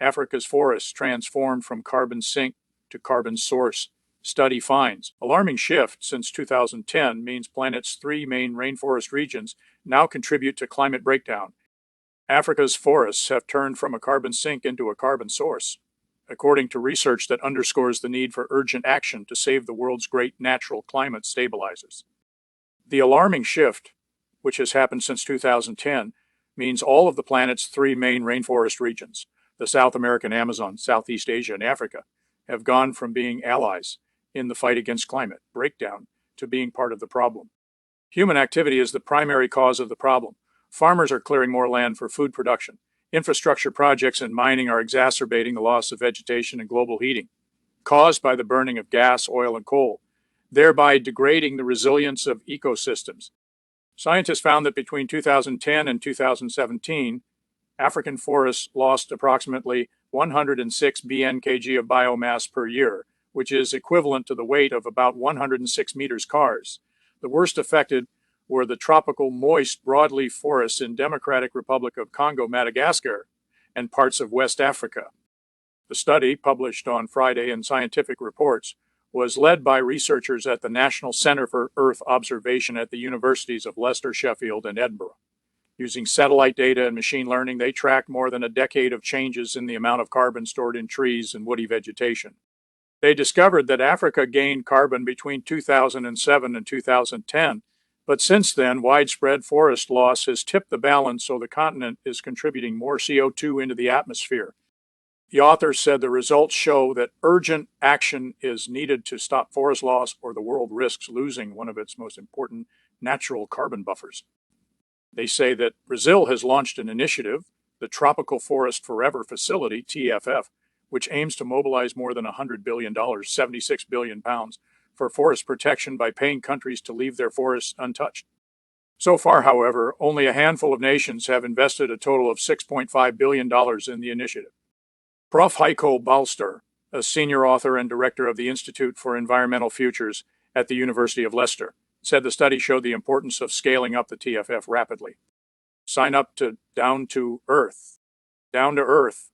Africa's forests transformed from carbon sink to carbon source. Study finds alarming shift since 2010 means planet's three main rainforest regions now contribute to climate breakdown. Africa's forests have turned from a carbon sink into a carbon source, according to research that underscores the need for urgent action to save the world's great natural climate stabilizers. The alarming shift, which has happened since 2010, means all of the planet's three main rainforest regions, the South American Amazon, Southeast Asia, and Africa, have gone from being allies in the fight against climate breakdown to being part of the problem. Human activity is the primary cause of the problem. Farmers are clearing more land for food production. Infrastructure projects and mining are exacerbating the loss of vegetation and global heating, caused by the burning of gas, oil, and coal, thereby degrading the resilience of ecosystems. Scientists found that between 2010 and 2017, African forests lost approximately 106 BNkg of biomass per year, which is equivalent to the weight of about 106 meters cars. The worst affected were the tropical moist broadleaf forests in Democratic Republic of Congo, Madagascar, and parts of West Africa. The study, published on Friday in Scientific Reports, was led by researchers at the National Center for Earth Observation at the universities of Leicester, Sheffield, and Edinburgh. Using satellite data and machine learning, they tracked more than a decade of changes in the amount of carbon stored in trees and woody vegetation. They discovered that Africa gained carbon between 2007 and 2010, but since then, widespread forest loss has tipped the balance, so the continent is contributing more CO2 into the atmosphere. The authors said the results show that urgent action is needed to stop forest loss, or the world risks losing one of its most important natural carbon buffers. They say that Brazil has launched an initiative, the Tropical Forest Forever Facility, TFF, which aims to mobilize more than $100 billion, 76 billion pounds, for forest protection by paying countries to leave their forests untouched. So far, however, only a handful of nations have invested a total of $6.5 billion in the initiative. Prof. Heiko Balster, a senior author and director of the Institute for Environmental Futures at the University of Leicester, said the study showed the importance of scaling up the TFF rapidly. Sign up to Down to Earth. Down to Earth.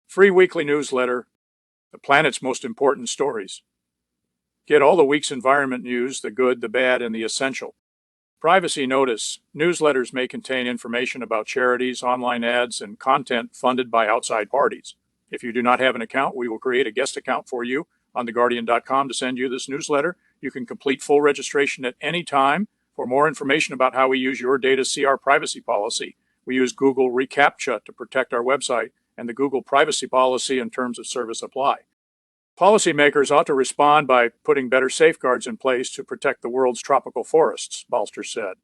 Free weekly newsletter, the planet's most important stories. Get all the week's environment news, the good, the bad, and the essential. Privacy notice. Newsletters may contain information about charities, online ads, and content funded by outside parties. If you do not have an account, we will create a guest account for you on theguardian.com to send you this newsletter. You can complete full registration at any time. For more information about how we use your data, see our privacy policy. We use Google reCAPTCHA to protect our website, and the Google privacy policy and terms of service apply. Policymakers ought to respond by putting better safeguards in place to protect the world's tropical forests, Balster said.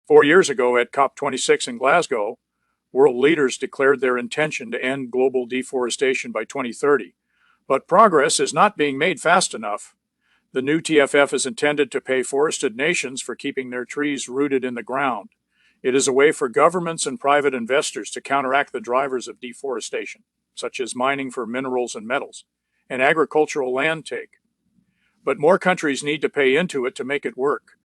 4 years ago at COP26 in Glasgow, world leaders declared their intention to end global deforestation by 2030. But progress is not being made fast enough. The new TFF is intended to pay forested nations for keeping their trees rooted in the ground. It is a way for governments and private investors to counteract the drivers of deforestation, such as mining for minerals and metals, and agricultural land take. But more countries need to pay into it to make it work.